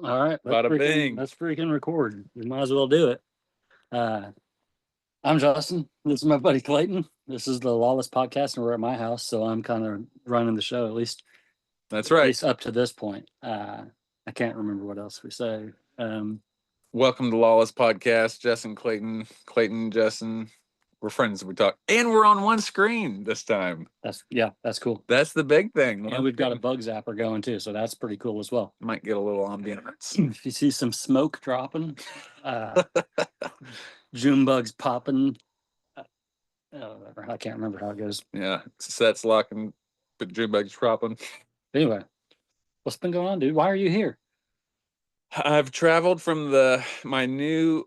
All right, Bada bing. let's freaking record. We might as well do it. I'm Justin. This is my buddy Clayton. This is the Lawless Podcast, and we're at my house, so I'm kind of running the show, at least. That's At right. least up to this point. I can't remember what else we say. Welcome to Lawless Podcast. Justin, Clayton, Justin. We're friends. We talk, and we're on one screen this time. That's cool. That's the big thing. And we've got a bug zapper going too, so that's pretty cool as well. Might get a little ambiance. If you see some smoke dropping, June bugs popping. I can't remember how it goes. Yeah, sets locking, but June bugs dropping. Anyway, what's been going on, dude? Why are you here? I've traveled from my new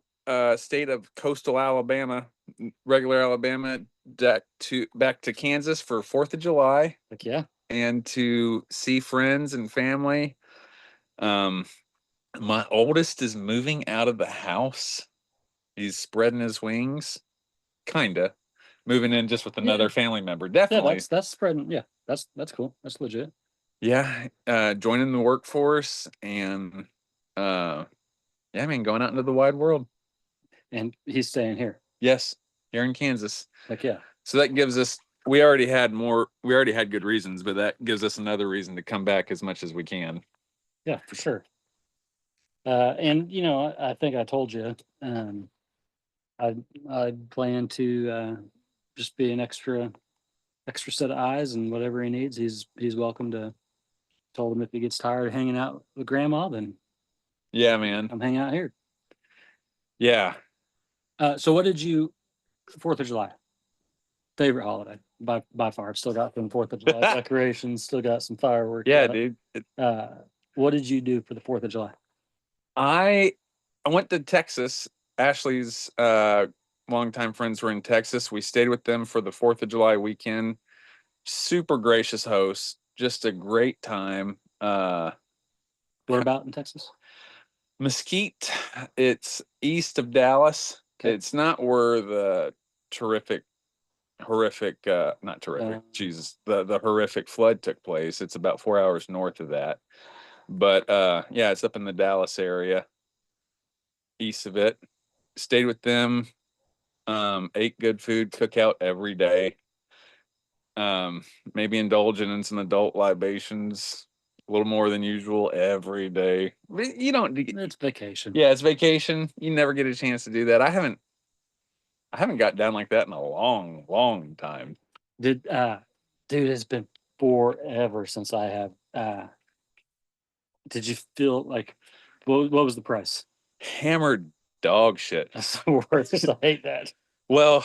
state of coastal Alabama, regular Alabama, back to Kansas for 4th of July. Like, yeah. And to see friends and family. My oldest is moving out of the house. He's spreading his wings, kinda moving in just with another family member. Definitely, that's spreading. Yeah, that's cool. That's legit. Yeah, joining the workforce and going out into the wide world. And he's staying here. Yes, here in Kansas. Like, yeah. So that gives us. We already had good reasons, but that gives us another reason to come back as much as we can. Yeah, for sure. And I think I told you, I plan to just be an extra set of eyes, and whatever he needs, he's welcome to. Told him if he gets tired of hanging out with grandma, then yeah, man, I'm hanging out here. Yeah. So what did you 4th of July? Favorite holiday by far. Still got some 4th of July decorations. Still got some fireworks. Yeah, dude. What did you do for the 4th of July? I went to Texas. Ashley's longtime friends were in Texas. We stayed with them for the 4th of July weekend. Super gracious hosts. Just a great time. Where about in Texas? Mesquite. It's east of Dallas. Okay. It's not where the the horrific flood took place. It's about 4 hours north of that. But it's up in the Dallas area, east of it. Stayed with them, ate good food, cookout every day. Maybe indulging in some adult libations, a little more than usual every day. You don't. It's vacation. Yeah, it's vacation. You never get a chance to do that. I haven't got down like that in a long, long time. Dude, it's been forever since I have. Did you feel like what was the price? Hammered dog shit. That's the worst. I hate that. Well,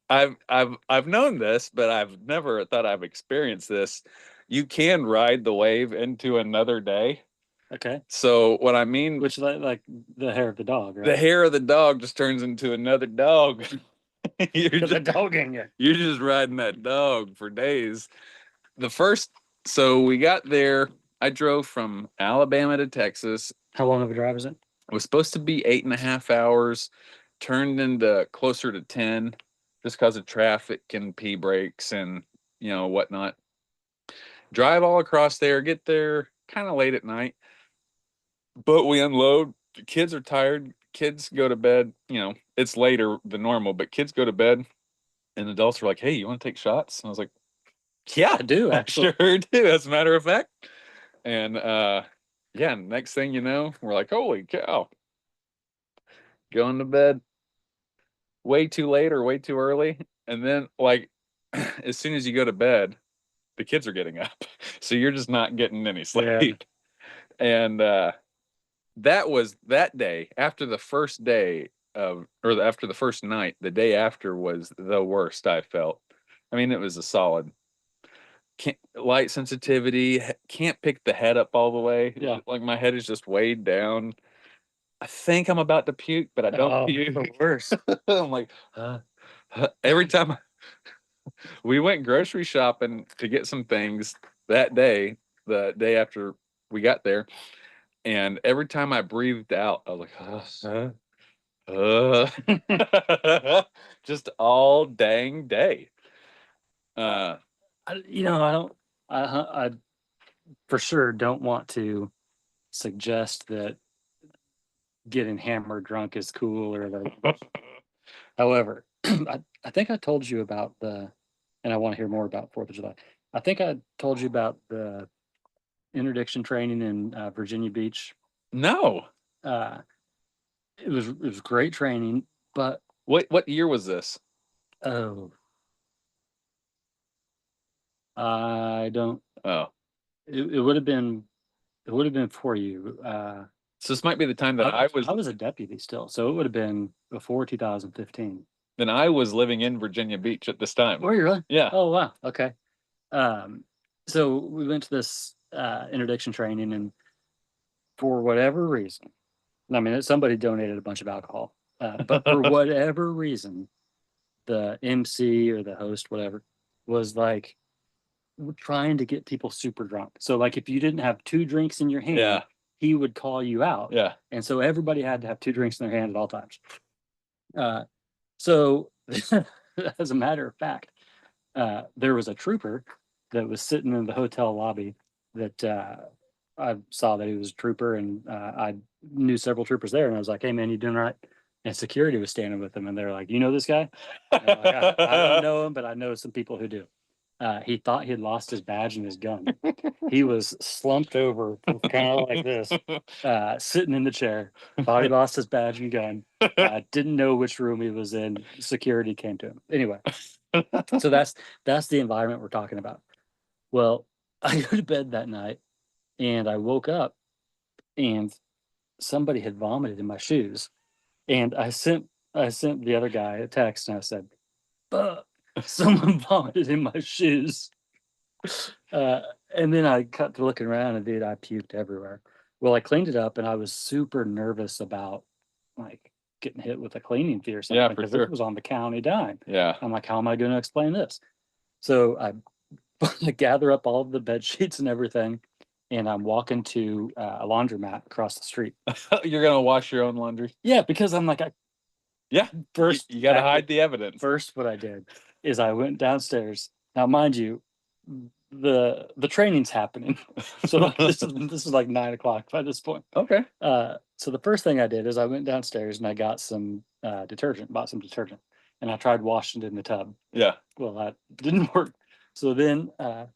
I've known this, but I've never thought I've experienced this. You can ride the wave into another day. Okay. So what I mean, which like the hair of the dog, right? The hair of the dog just turns into another dog. You're just riding that dog for days. So we got there. I drove from Alabama to Texas. How long of a drive is it? It was supposed to be 8.5 hours, turned into closer to 10, just because of traffic and pee breaks and whatnot. Drive all across there, get there kind of late at night, but we unload. The kids are tired. Kids go to bed. It's later than normal, but kids go to bed, and adults are like, "Hey, you want to take shots?" And I was like, "Yeah, I do. Actually, sure do." As a matter of fact, and next thing you know, we're like, "Holy cow!" Going to bed way too late or way too early, and then as soon as you go to bed, the kids are getting up, so you're just not getting any sleep. Yeah. And that was that day. After the first day after the first night, the day after was the worst I felt. I mean, it was a solid light sensitivity. Can't pick the head up all the way. Yeah, like my head is just weighed down. I think I'm about to puke, but I don't puke. The worst. I'm like, every time we went grocery shopping to get some things that day, the day after we got there, and every time I breathed out, I was like, just all dang day. I for sure don't want to suggest that getting hammered drunk is cool or whatever. However, I think I told you about and I want to hear more about 4th of July. I think I told you about the interdiction training in Virginia Beach. No. Uh, it was great training, but What year was this? oh, I don't. Oh, It would have been for you. so this might be the time that I was a deputy still, so it would have been before 2015. then I was living in Virginia Beach at this time. Were you really? Yeah. Oh wow. Okay. So we went to this interdiction training, and for whatever reason, I mean, somebody donated a bunch of alcohol, but for whatever reason, the MC or the host, whatever, was like trying to get people super drunk. So like if you didn't have 2 drinks in your hand, Yeah. he would call you out. Yeah. And so everybody had to have 2 drinks in their hand at all times. So as a matter of fact, there was a trooper that was sitting in the hotel lobby that I saw that he was a trooper, and I knew several troopers there, and I was like, "Hey man, you doing all right?" And security was standing with him, and they're like, "You know this guy?" Like, I don't know him, but I know some people who do. He thought he had lost his badge and his gun. He was slumped over, kind of like this, sitting in the chair. Thought he lost his badge and gun. Didn't know which room he was in. Security came to him. Anyway, so that's the environment we're talking about. Well, I go to bed that night, and I woke up, and somebody had vomited in my shoes, and I sent the other guy a text, and I said, "Fuck, someone vomited in my shoes." And then I cut to looking around, and dude, I puked everywhere. Well, I cleaned it up, and I was super nervous about like getting hit with a cleaning fee or something, Yeah, for because sure. it was on the county dime. Yeah. I'm like, how am I going to explain this? So I gather up all of the bed sheets and everything, and I'm walking to a laundromat across the street. You're gonna wash your own laundry? Yeah, because I'm like, Yeah. first You gotta hide the evidence. First, what I did is I went downstairs. Now, mind you, the training's happening, so like, this is like 9 o'clock by this point. Okay. So the first thing I did is I went downstairs and I got some detergent, bought some detergent, and I tried washing it in the tub. Yeah. Well, that didn't work. So then I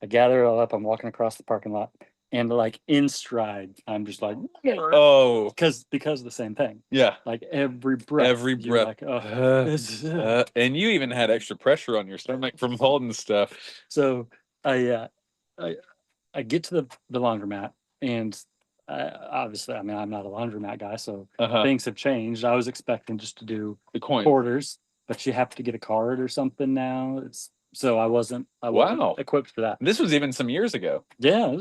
gather it all up. I'm walking across the parking lot, and like in stride, I'm just like, oh, because of the same thing. Yeah. Like every breath, you're like, and you even had extra pressure on your stomach from holding stuff. So I get to the laundromat, and obviously, I mean, I'm not a laundromat guy, so things have changed. I was expecting just to do the coin quarters, but you have to get a card or something now. So I wasn't equipped for that. This was even some years ago. Yeah,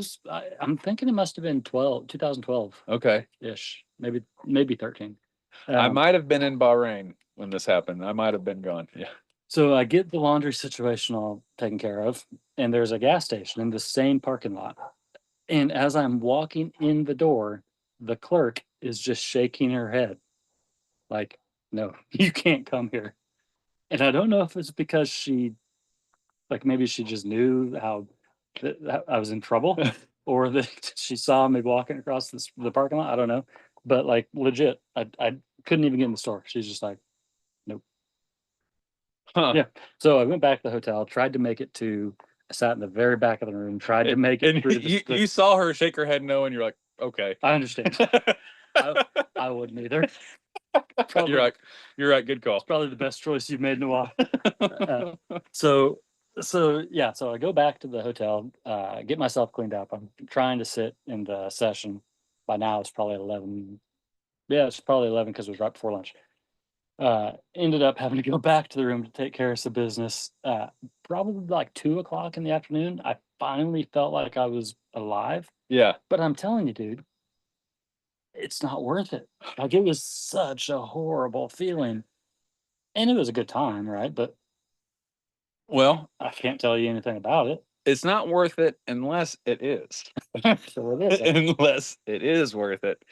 I'm thinking it must have been 2012. Okay. Ish, maybe 13. I might have been in Bahrain when this happened. I might have been gone. Yeah. So I get the laundry situation all taken care of, and there's a gas station in the same parking lot. And as I'm walking in the door, the clerk is just shaking her head like, "No, you can't come here." And I don't know if it's because maybe she just knew how that I was in trouble, or that she saw me walking across the parking lot. I don't know. But like legit, I couldn't even get in the store. She's just like, "Nope." Huh. Yeah. So I went back to the hotel, tried to make it to. I sat in the very back of the room, tried to make it through. You saw her shake her head no, and you're like, okay. I understand. I wouldn't either. You're right. Good call. It's probably the best choice you've made in a while. So I go back to the hotel, get myself cleaned up. I'm trying to sit in the session. By now it's probably 11. Yeah, it's probably 11 because it was right before lunch. Ended up having to go back to the room to take care of some business. Probably like 2 o'clock in the afternoon. I finally felt like I was alive. Yeah. But I'm telling you, dude, it's not worth it. Like, it was such a horrible feeling. And it was a good time, right? But well, I can't tell you anything about it. It's not worth it unless it is. So it is. Unless it is worth it.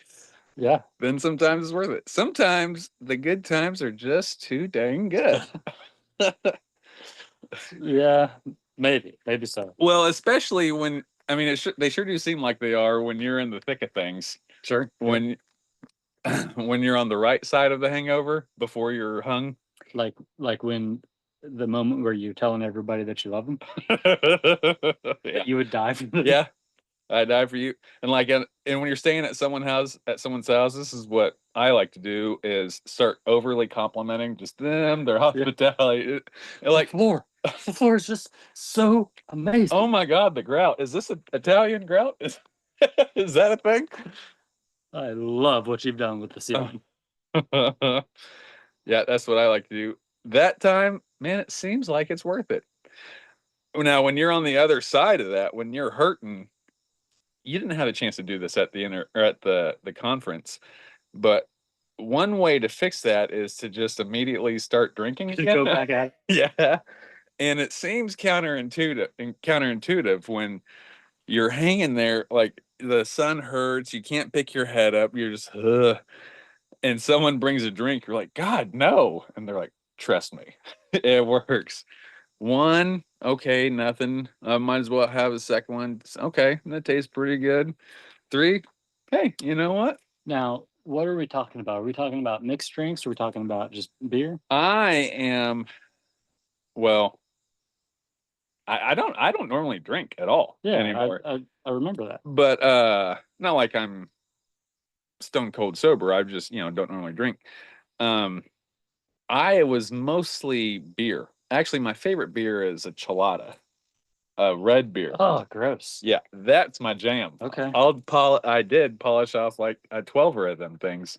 Yeah. Then sometimes it's worth it. Sometimes the good times are just too dang good. Yeah, maybe so. Well, especially when, I mean, they sure do seem like they are when you're in the thick of things. Sure. When when you're on the right side of the hangover before you're hung. Like when the moment where you're telling everybody that you love them, Yeah. you would die from the Yeah. I die for you. And like, and when you're staying at someone's house, this is what I like to do is start overly complimenting just them, their hospitality. And like, The floor is just so amazing. oh my God, the grout. Is this an Italian grout? Is that a thing? I love what you've done with the ceiling. Yeah, that's what I like to do. That time, man, it seems like it's worth it. Now, when you're on the other side of that, when you're hurting, you didn't have a chance to do this at the or at the conference, but one way to fix that is to just immediately start drinking again. Go back at it. Yeah. And it seems counterintuitive when you're hanging there, like the sun hurts, you can't pick your head up, you're just and someone brings a drink, you're like, God, no. And they're like, trust me, it works. One, okay, nothing. I might as well have a second one. Okay, that tastes pretty good. Three, hey, you know what? Now, what are we talking about? Are we talking about mixed drinks? Or are we talking about just beer? I am, well, I don't normally drink at all anymore. I remember that. But not like I'm stone cold sober. I just, don't normally drink. I was mostly beer. Actually, my favorite beer is a chelada, a red beer. Oh, gross. Yeah, that's my jam. Okay. I did polish off like a 12er of them things.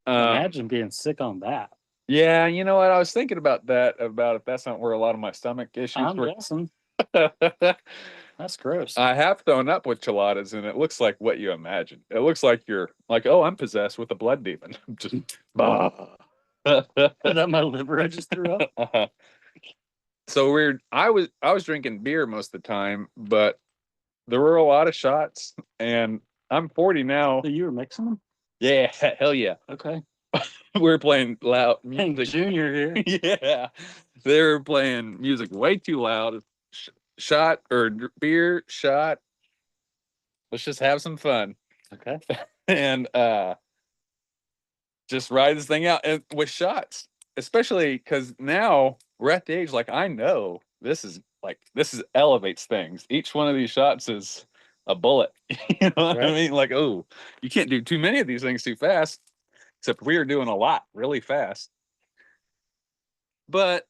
Imagine being sick on that. Yeah, you know what? I was thinking about that, about if that's not where a lot of my stomach issues were. Guessing. That's gross. I have thrown up with cheladas, and it looks like what you imagine. It looks like you're like, oh, I'm possessed with a blood demon. Just Is that my liver I just threw up? So weird. I was drinking beer most of the time, but there were a lot of shots, and I'm 40 now. So you were mixing them? Yeah, hell yeah. Okay. We were playing loud Hank music. Junior here. Yeah, they were playing music way too loud. Shot or beer shot. Let's just have some fun. Okay. And just ride this thing out, and with shots, especially because now we're at the age, like, I know this is elevates things. Each one of these shots is a bullet. You know what I mean? Like, oh, you can't do too many of these things too fast, except we are doing a lot really fast. But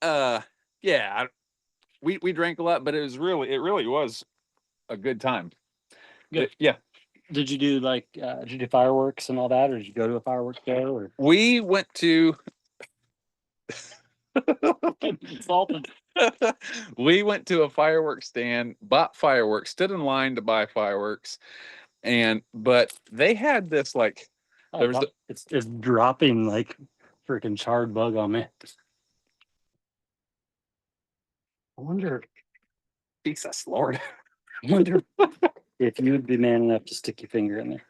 yeah, we drank a lot, but it really was a good time. Good. Yeah. Did you do did you do fireworks and all that, or did you go to a fireworks show? Or We went to we went to a fireworks stand, bought fireworks, stood in line to buy fireworks, but they had this like it's dropping like freaking charred bug on me. I wonder, Jesus Lord, I wonder if you would be man enough to stick your finger in there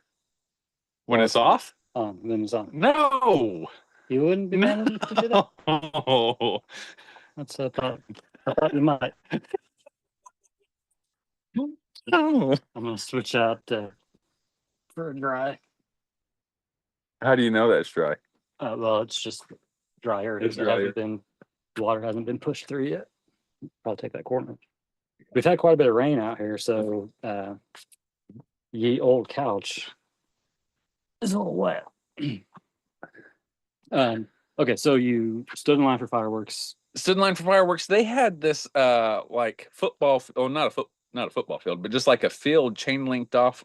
when it's off. When it's on. No, you wouldn't be man enough to do that. Oh, that's I thought you might. No. I'm gonna switch out for a dry. How do you know that's dry? Well, it's just drier. Water hasn't been pushed through yet. Probably take that corner. We've had quite a bit of rain out here, so ye old couch is a little wet. Okay, so you stood in line for fireworks. They had this like football, not a football field, but just like a field chain linked off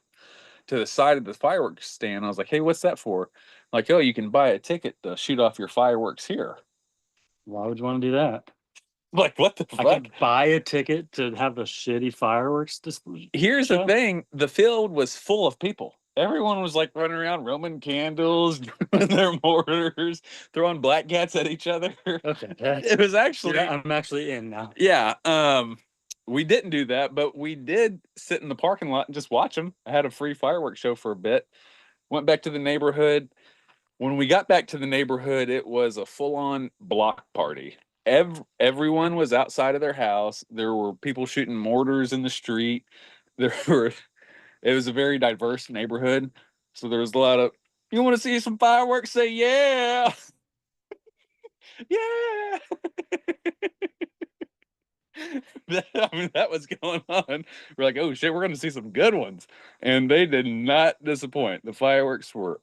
to the side of the fireworks stand. I was like, hey, what's that for? Like, oh, you can buy a ticket to shoot off your fireworks here. Why would you want to do that? Like, what the fuck? I could buy a ticket to have a shitty fireworks display. Here's the thing. The field was full of people. Everyone was like running around, Roman candles, doing their mortars, throwing black cats at each other. Okay. It was actually... Yeah, I'm actually in now. Yeah. We didn't do that, but we did sit in the parking lot and just watch them. I had a free fireworks show for a bit. Went back to the neighborhood. When we got back to the neighborhood, it was a full-on block party. Everyone was outside of their house. There were people shooting mortars in the street. It was a very diverse neighborhood. So there was a lot of, You want to see some fireworks? Say yeah. Yeah. I mean, that was going on. We're like, oh shit, we're going to see some good ones. And they did not disappoint. The fireworks were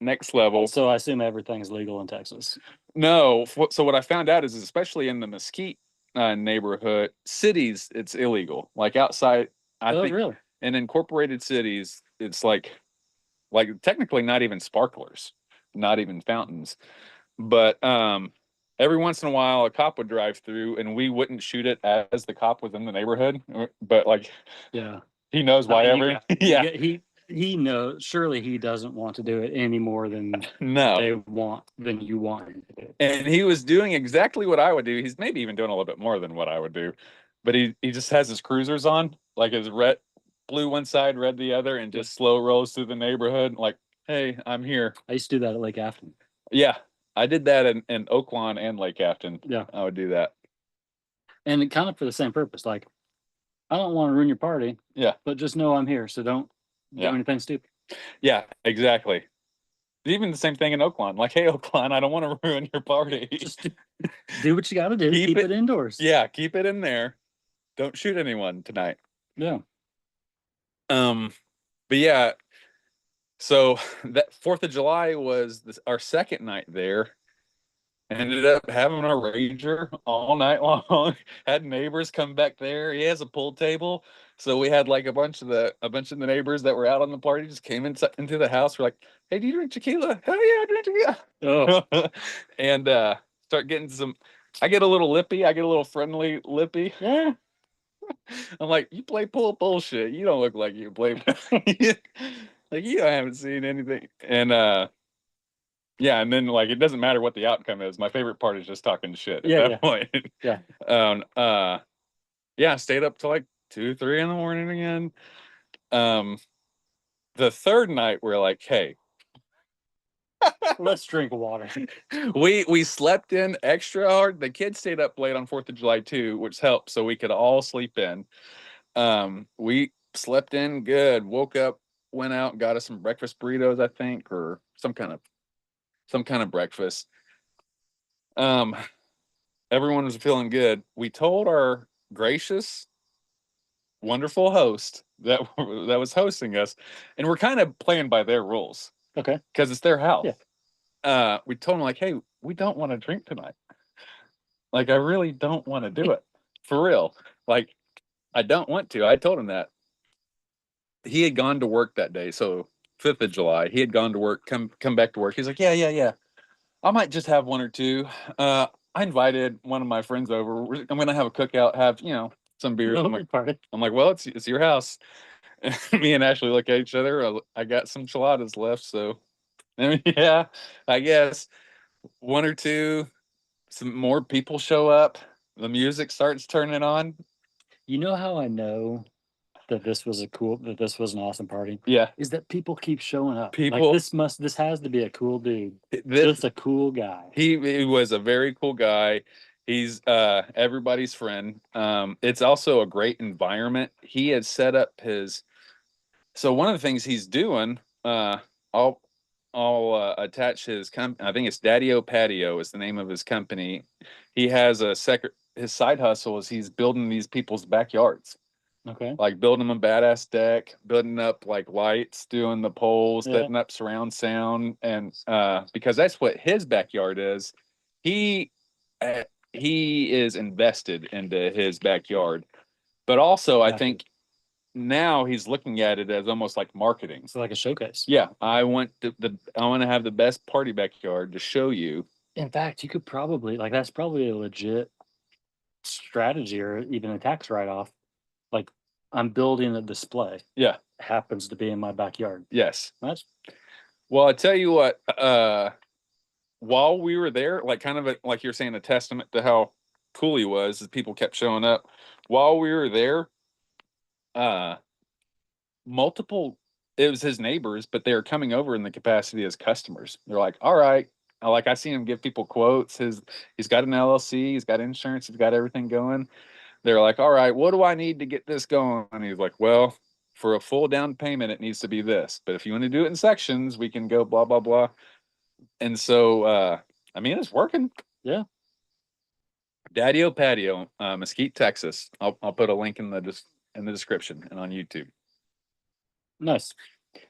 next level. So I assume everything's legal in Texas. No. So what I found out is, especially in the Mesquite neighborhood, cities, it's illegal. Like outside, I Oh, think, really? in incorporated cities, it's like technically not even sparklers, not even fountains. But every once in a while, a cop would drive through, and we wouldn't shoot it as the cop was in the neighborhood. But like, Yeah. he knows why You ever. got, Yeah. he knows. Surely he doesn't want to do it any more than No. you want him to do. And he was doing exactly what I would do. He's maybe even doing a little bit more than what I would do. But he just has his cruisers on, like his red, blue one side, red the other, and just slow rolls through the neighborhood. Like, hey, I'm here. I used to do that at Lake Afton. Yeah, I did that in Oaklawn and Lake Afton. Yeah. I would do that. And it kind of for the same purpose. Like, I don't want to ruin your party. Yeah. But just know I'm here, so don't do anything stupid. Yeah, exactly. Even the same thing in Oaklawn. Like, hey, Oaklawn, I don't want to ruin your party. Just do what you got to do. Keep it indoors. Yeah, keep it in there. Don't shoot anyone tonight. Yeah. But yeah, so that 4th of July was our second night there. Ended up having a rager all night long. Had neighbors come back there. He has a pool table, so we had like a bunch of the neighbors that were out on the party just came into the house. We're like, "Hey, do you drink tequila?" "Hell yeah, I drink tequila." Oh. And start getting some. I get a little lippy. I get a little friendly lippy. Yeah. I'm like, "You play pool bullshit. You don't look like you play. Like you haven't seen anything." And yeah, and then like it doesn't matter what the outcome is. My favorite part is just talking shit at that point. Yeah. Yeah, stayed up till like 2, 3 in the morning again. The third night we're like, hey, let's drink water. We slept in extra hard. The kids stayed up late on 4th of July too, which helped so we could all sleep in. We slept in good, woke up, went out, got us some breakfast burritos, I think, or some kind of breakfast. Everyone was feeling good. We told our gracious, wonderful host that was hosting us, and we're kind of playing by their rules. Okay. Because it's their house. Yeah. We told them like, hey, we don't want to drink tonight. Like, I really don't want to do it. For real. Like, I don't want to. I told him that. He had gone to work that day, so 5th of July. He had gone to work, come back to work. He's like, yeah. I might just have one or two. I invited one of my friends over. I'm gonna have a cookout, have some beers. I'm like, well, it's your house. Me and Ashley look at each other. I got some enchiladas left, so I mean, yeah, I guess one or two. Some more people show up. The music starts turning on. You know how I know that this was an awesome party? Yeah. Is that people keep showing up. People, like this has to be a cool dude. Just a cool guy. He was a very cool guy. He's everybody's friend. It's also a great environment. He had set up so one of the things he's doing, I'll attach his I think it's Patio is the name of his company. He has his side hustle is he's building these people's backyards. Okay. Like building them a badass deck, building up like lights, doing the poles, setting up surround sound, and because that's what his backyard is. He is invested into his backyard, but also I think now he's looking at it as almost like marketing. So like a showcase. Yeah, I want to have the best party backyard to show you. In fact, you could probably that's probably a legit strategy or even a tax write-off. Like, I'm building a display. Yeah. Happens to be in my backyard. Yes. Well, I tell you what, while we were there, like kind of like you're saying, a testament to how cool he was, as people kept showing up. While we were there, it was his neighbors, but they were coming over in the capacity as customers. They're like, all right. Like, I see him give people quotes. He's got an LLC, he's got insurance, he's got everything going. They're like, all right, what do I need to get this going? And he's like, well, for a full down payment, it needs to be this. But if you want to do it in sections, we can go blah blah blah. And so, I mean, it's working. Yeah. Daddy-O Patio, Mesquite, Texas. I'll put a link in the description and on YouTube. Nice.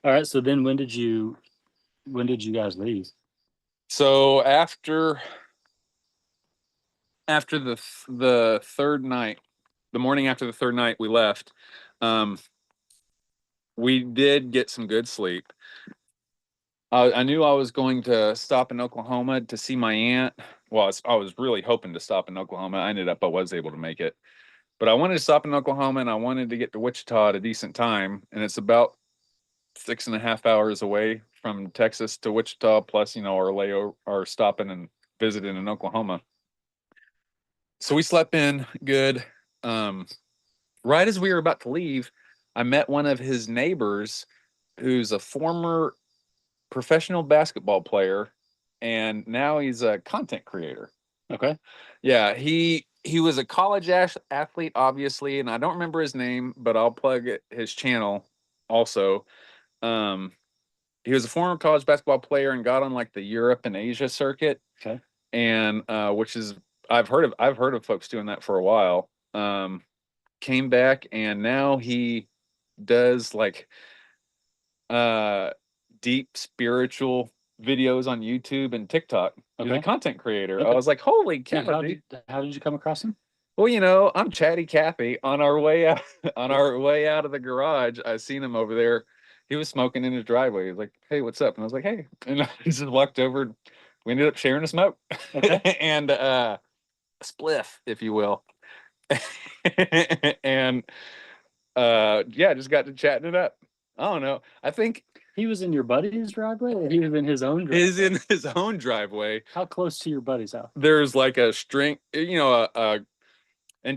All right. So then, when did you guys leave? So after the third night, the morning after the third night, we left. We did get some good sleep. I knew I was going to stop in Oklahoma to see my aunt. Well, I was really hoping to stop in Oklahoma. I was able to make it. But I wanted to stop in Oklahoma and I wanted to get to Wichita at a decent time. And it's about 6.5 hours away from Texas to Wichita, plus, our layover, our stopping and visiting in Oklahoma. So we slept in good. Right as we were about to leave, I met one of his neighbors who's a former professional basketball player, and now he's a content creator. Okay. Yeah, he was a college athlete, obviously, and I don't remember his name, but I'll plug his channel also. He was a former college basketball player and got on like the Europe and Asia circuit. Okay. And which is I've heard of folks doing that for a while. Came back and now he does like deep spiritual videos on YouTube and TikTok. He's a content creator. Okay. I was like, holy cow! How did you come across him? Well, I'm Chatty Cathy. On our way out of the garage, I seen him over there. He was smoking in his driveway. He was like, "Hey, what's up?" And I was like, "Hey," and I just walked over. We ended up sharing a smoke, Okay. and a spliff, if you will. And yeah, just got to chatting it up. I don't know. I think He was in your buddy's driveway, or he was in his own driveway? he's in his own driveway. How close to your buddy's house? There's like a string, in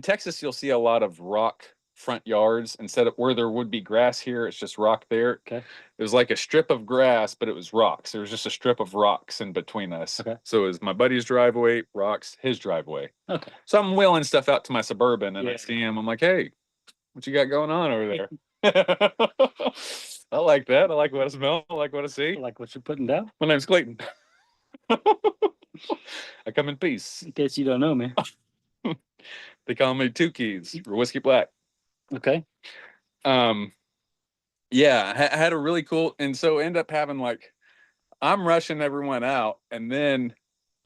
Texas, you'll see a lot of rock front yards. Instead of where there would be grass here, it's just rock there. Okay. It was like a strip of grass, but it was rocks. There was just a strip of rocks in between us. Okay. So it was my buddy's driveway, rocks, his driveway. Okay. So I'm wheeling stuff out to my Suburban, and I see him. I'm like, "Hey, what you got going on over there?" I like that. I like what I smell. I like what I see. I like what you're putting down. My name's Clayton. I come in peace. In case you don't know me. They call me Two Keys or Whiskey Black. Okay. Yeah, I had a really cool, and so end up having like, I'm rushing everyone out, and then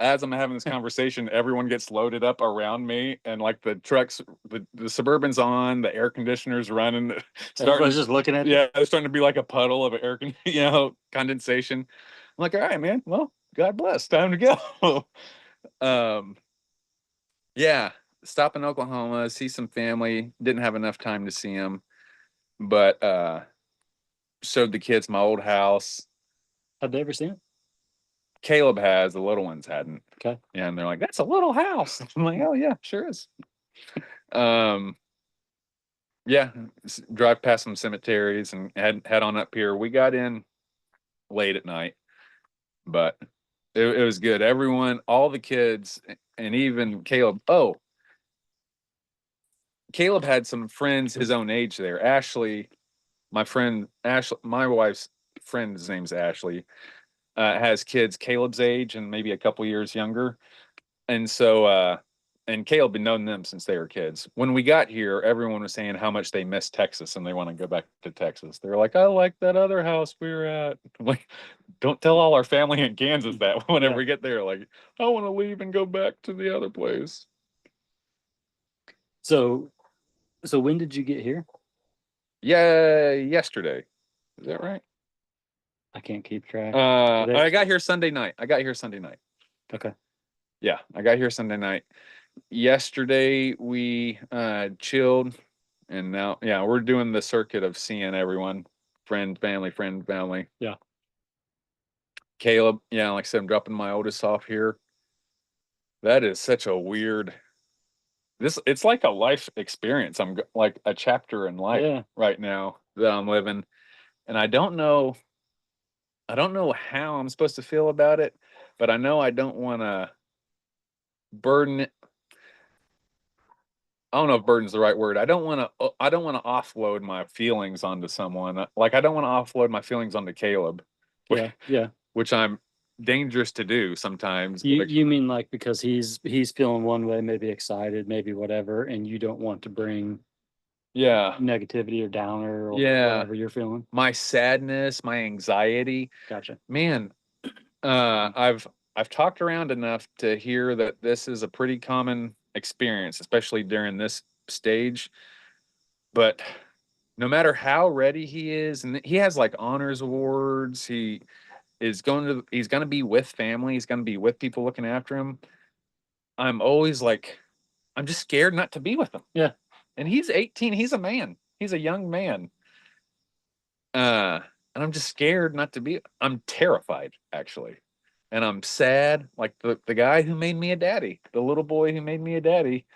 as I'm having this conversation, everyone gets loaded up around me, and like the trucks, the Suburban's on, the air conditioner's running, Everybody's just looking at you. Yeah, there's starting to be like a puddle of air, condensation. I'm like, all right, man. Well, God bless. Time to go. Yeah, stop in Oklahoma, see some family. Didn't have enough time to see them, but showed the kids my old house. Have they ever seen it? Caleb has, the little ones hadn't. Okay. Yeah, and they're like, "That's a little house." I'm like, "Oh yeah, sure is." Yeah, drive past some cemeteries and head on up here. We got in late at night, but it was good. Everyone, all the kids, and even Caleb. Oh, Caleb had some friends his own age there. Ashley, my friend, Ashley, my wife's friend's name's Ashley, has kids Caleb's age and maybe a couple years younger. And so, and Caleb had known them since they were kids. When we got here, everyone was saying how much they miss Texas and they want to go back to Texas. They're like, I like that other house we were at. Like, don't tell all our family in Kansas that whenever we get there. Like, I want to leave and go back to the other place. So when did you get here? Yeah, yesterday. Is that right? I can't keep track. I got here Sunday night. Okay. Yeah, I got here Sunday night. Yesterday we chilled, and now we're doing the circuit of seeing everyone, friend, family. Yeah. Caleb, like I said, I'm dropping my oldest off here. That is such a weird. It's like a life experience. I'm like a chapter in life right now that I'm living, and I don't know how I'm supposed to feel about it, but I know I don't want to burden I don't know if burden's the right word. I don't want to offload my feelings onto someone. Like I don't want to offload my feelings onto Caleb, which, Yeah. which I'm dangerous to do sometimes. You mean like because he's feeling one way, maybe excited, maybe whatever, and you don't want to bring yeah, negativity or downer or yeah, whatever you're feeling. my sadness, my anxiety, Gotcha. man. I've talked around enough to hear that this is a pretty common experience, especially during this stage. But no matter how ready he is, and he has like honors awards, he's going to be with family, he's going to be with people looking after him. I'm always like, I'm just scared not to be with him. Yeah. And he's 18, he's a man, he's a young man. And I'm just scared not to be. I'm terrified, actually. And I'm sad. Like the guy who made me a daddy, the little boy who made me a daddy,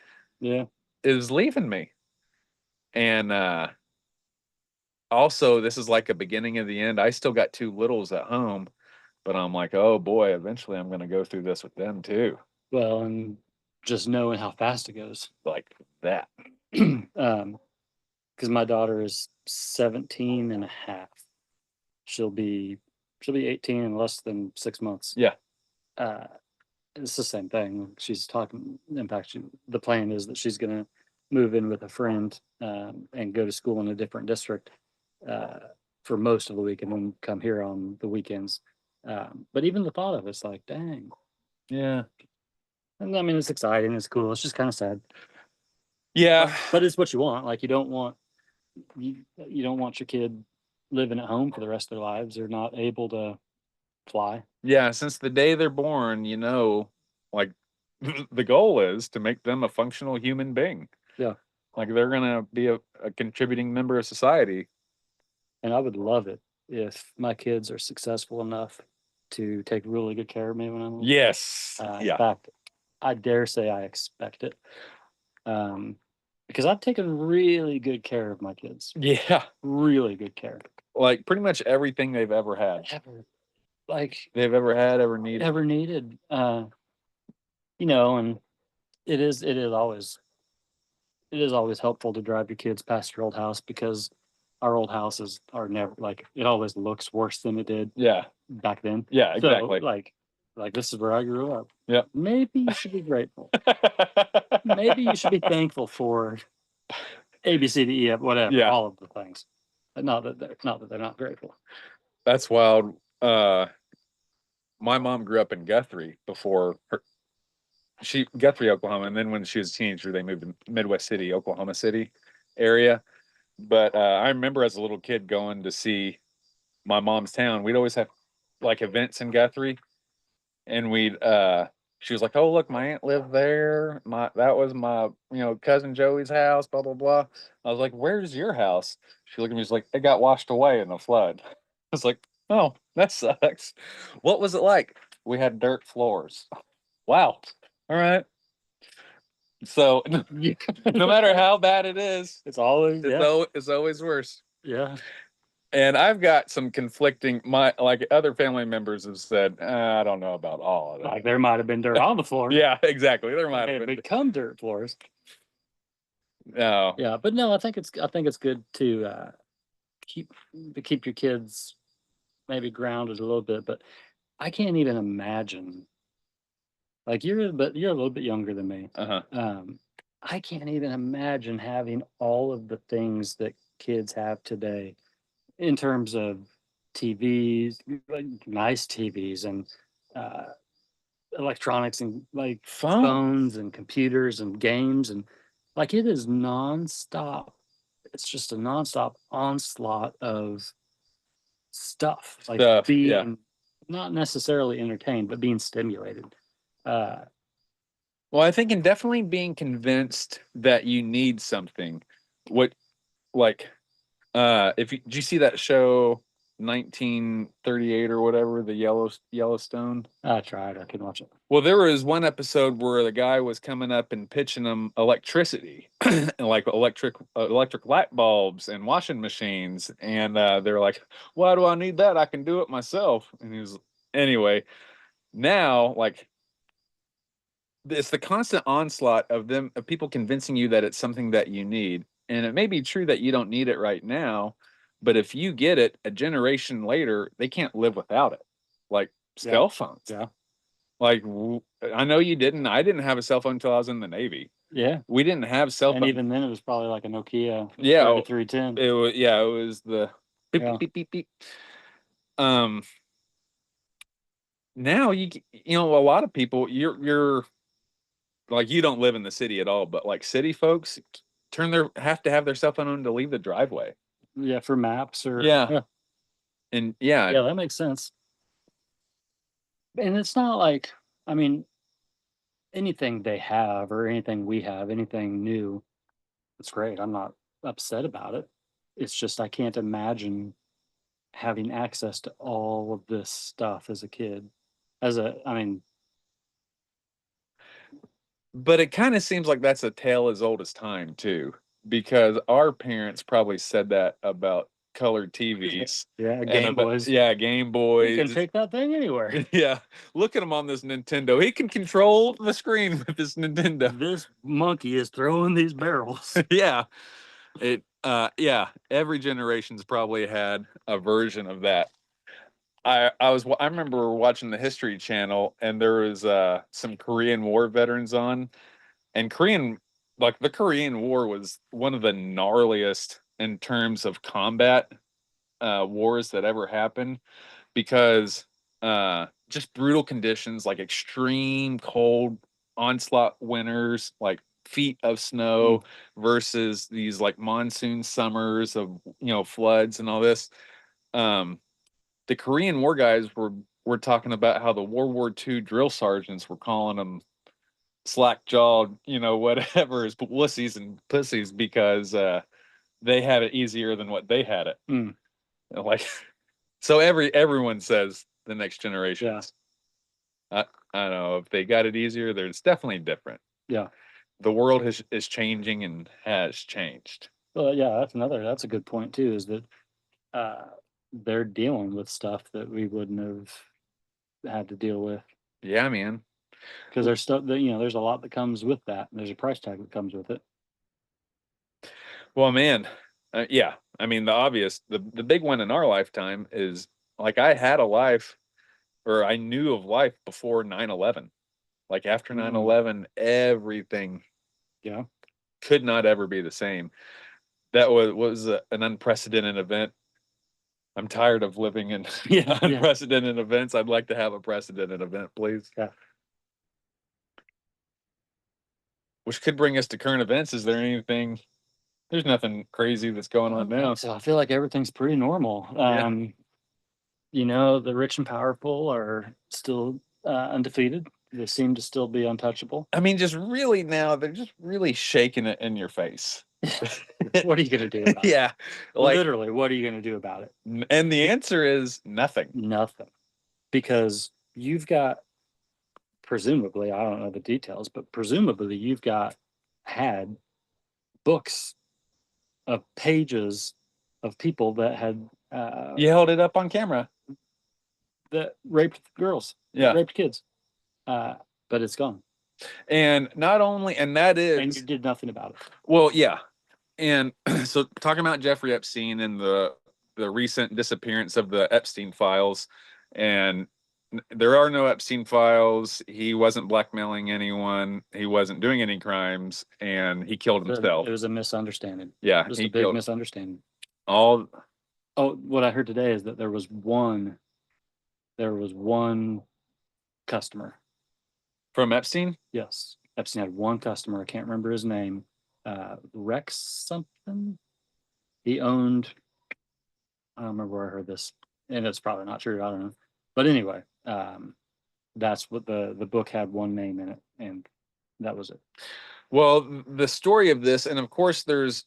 Yeah. is leaving me. And also, this is like a beginning of the end. I still got two littles at home, but I'm like, oh boy, eventually I'm going to go through this with them too. Well, and just knowing how fast it goes. Like that. Because my daughter is 17 and a half. She'll be 18 in less than 6 months. Yeah. It's the same thing. She's talking. In fact, the plan is that she's going to move in with a friend and go to school in a different district for most of the week, and then come here on the weekends. But even the thought of it's like, dang. Yeah. And I mean, it's exciting. It's cool. It's just kind of sad. Yeah. But it's what you want. Like you don't want your kid living at home for the rest of their lives. They're not able to fly. Yeah. Since the day they're born, like the goal is to make them a functional human being. Yeah. Like they're going to be a contributing member of society. And I would love it if my kids are successful enough to take really good care of me when I'm little. Yes. In fact, I dare say I expect it. Because I've taken really good care of my kids. Yeah. Really good care. Like pretty much everything they've ever had. They've ever had, ever needed. Ever needed. And it is always helpful to drive your kids past your old house, because our old houses are never it always looks worse than it did back then. Yeah, exactly. So, like this is where I grew up. Yeah. Maybe you should be grateful. Maybe you should be thankful for A, B, C, D, E, F, whatever, all of the things. But not that they're not grateful. That's wild. My mom grew up in Guthrie before Guthrie, Oklahoma, and then when she was a teenager, they moved to Midwest City, Oklahoma City area. But I remember as a little kid going to see my mom's town. We'd always have like events in Guthrie, and she was like, "Oh, look, my aunt lived there. That was my cousin Joey's house." Blah blah blah. I was like, "Where's your house?" She looked at me, she's like, "It got washed away in the flood." I was like, "Oh, that sucks." What was it like? We had dirt floors. Wow. All right. So no matter how bad it is, it's always worse. Yeah. And I've got some conflicting, other family members have said, I don't know about all of that. Like there might have been dirt on the floor. Yeah, exactly. There might have become dirt floors. No. Yeah, but no, I think it's good to keep your kids maybe grounded a little bit. But I can't even imagine. Like you're a little bit younger than me. I can't even imagine having all of the things that kids have today in terms of TVs, like nice TVs and electronics and like phones and computers and games, and like it is nonstop. It's just a nonstop onslaught of stuff, like being not necessarily entertained, but being stimulated. Well, I think, and definitely being convinced that you need something. Did you see that show 1938 or whatever, the Yellowstone? I tried. I couldn't watch it. Well, there was one episode where the guy was coming up and pitching them electricity, and like electric light bulbs and washing machines, and they're like, "Why do I need that? I can do it myself." And anyway. Now, like it's the constant onslaught of people convincing you that it's something that you need. And it may be true that you don't need it right now, but if you get it a generation later, they can't live without it. Like Yeah. cell phones. Yeah. Like I know you didn't. I didn't have a cell phone until I was in the Navy. Yeah. We didn't have cell And phones. even then, it was probably like a Nokia Yeah, 3310. it was the beep Yeah. beep beep beep beep. Um, Now you know a lot of people you're like you don't live in the city at all, but like city folks have to have their cell phone on to leave the driveway. Yeah. For maps or, Yeah, yeah. and yeah, Yeah. That makes sense. And it's not like, I mean, anything they have or anything we have, anything new, it's great. I'm not upset about it. It's just I can't imagine having access to all of this stuff as a kid. I mean, but it kind of seems like that's a tale as old as time too, because our parents probably said that about colored TVs yeah, and Game about Boys. yeah Game You can Boys. take that thing anywhere. Yeah, look at him on this Nintendo. He can control the screen with this Nintendo. This monkey is throwing these barrels. Yeah, yeah, every generation's probably had a version of that. I remember watching the History Channel and there was some Korean War veterans on, and the Korean War was one of the gnarliest in terms of combat wars that ever happened, because just brutal conditions, like extreme cold onslaught winters, like feet of snow, versus these like monsoon summers of floods and all this. um the Korean War guys were talking about how the World War II drill sergeants were calling them slack jawed, whatever, as wussies and pussies, because they had it easier than what they had it. Mm, Like, so everyone says the next yeah, generations. I don't know if they got it easier. It's definitely different. yeah. The world is changing and has changed. Well, yeah, that's a good point too, is that uh, they're dealing with stuff that we wouldn't have had to deal with Yeah, man. because there's stuff that, there's a lot that comes with that. And there's a price tag that comes with it. Well, man, yeah. I mean, the big one in our lifetime is like I had a life, or I knew of life before 9/11. Like after nine Mm, eleven, everything yeah. could not ever be the same. That was an unprecedented event. I'm tired of living in Yeah, yeah, unprecedented events. I'd like to have a precedented event, please. yeah. Which could bring us to current events. Is there anything? There's nothing crazy that's going I on don't think now. so. I feel like everything's pretty normal. Yeah. The rich and powerful are still undefeated. They seem to still be untouchable. I mean, just really now, they're just really shaking it in your face. What are you going to do about it? Yeah. Like, Literally, what are you going to do about it? and the answer is nothing. Nothing. Because you've got, presumably, I don't know the details, but presumably you've had books of pages of people that had You held it up on camera. that raped girls, Yeah. raped kids, but it's gone, And not only, and that and is, you did nothing about it. well, yeah. And so talking about Jeffrey Epstein and the recent disappearance of the Epstein files, and there are no Epstein files. He wasn't blackmailing anyone. He wasn't doing any crimes, and he killed himself. It was a misunderstanding. Yeah, Just he a big killed misunderstanding. all Oh, what I heard today is that there was one customer. from Epstein. Yes, Epstein had one customer. I can't remember his name. Rex something. He owned. I don't remember where I heard this, and it's probably not true. I don't know. But anyway, that's what the book had, one name in it, and that was it. Well, the story of this, and of course, there's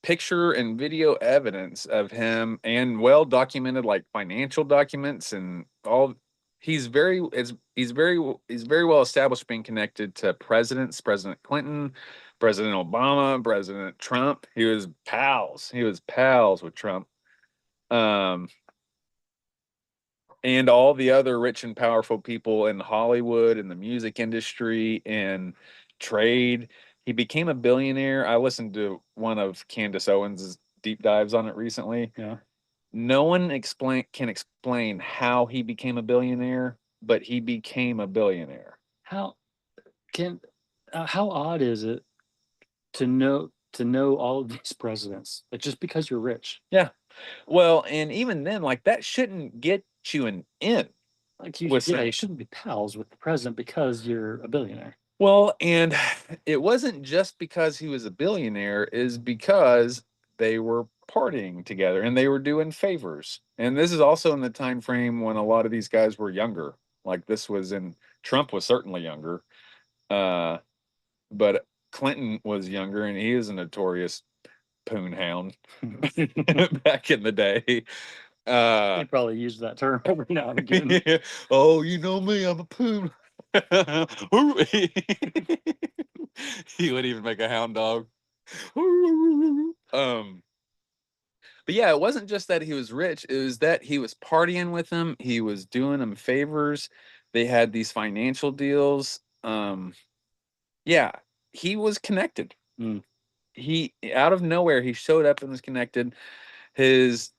picture and video evidence of him, and well documented like financial documents and all. He's very well established, being connected to President Clinton, President Obama, President Trump. He was pals with Trump. um and all the other rich and powerful people in Hollywood and the music industry and trade. He became a billionaire. I listened to one of Candace Owens' deep dives on it recently. Yeah. No one can explain how he became a billionaire, but he became a billionaire. How can how odd is it to know all of these presidents? Like just because you're rich. Yeah. Well, and even then, like that shouldn't get you an in. Like you, With yeah, you shouldn't be pals with the president because you're a billionaire. Well, and it wasn't just because he was a billionaire, is because they were partying together and they were doing favors. And this is also in the time frame when a lot of these guys were younger. Like this was in Trump was certainly younger. But Clinton was younger and he is a notorious poon hound back in the day. He probably used that term every now and again. Oh, you know me, I'm a poon. He would even make a hound dog. But yeah, it wasn't just that he was rich, it was that he was partying with them, he was doing them favors. They had these financial deals. Yeah, he was connected. Mm. He out of nowhere he showed up and was connected. His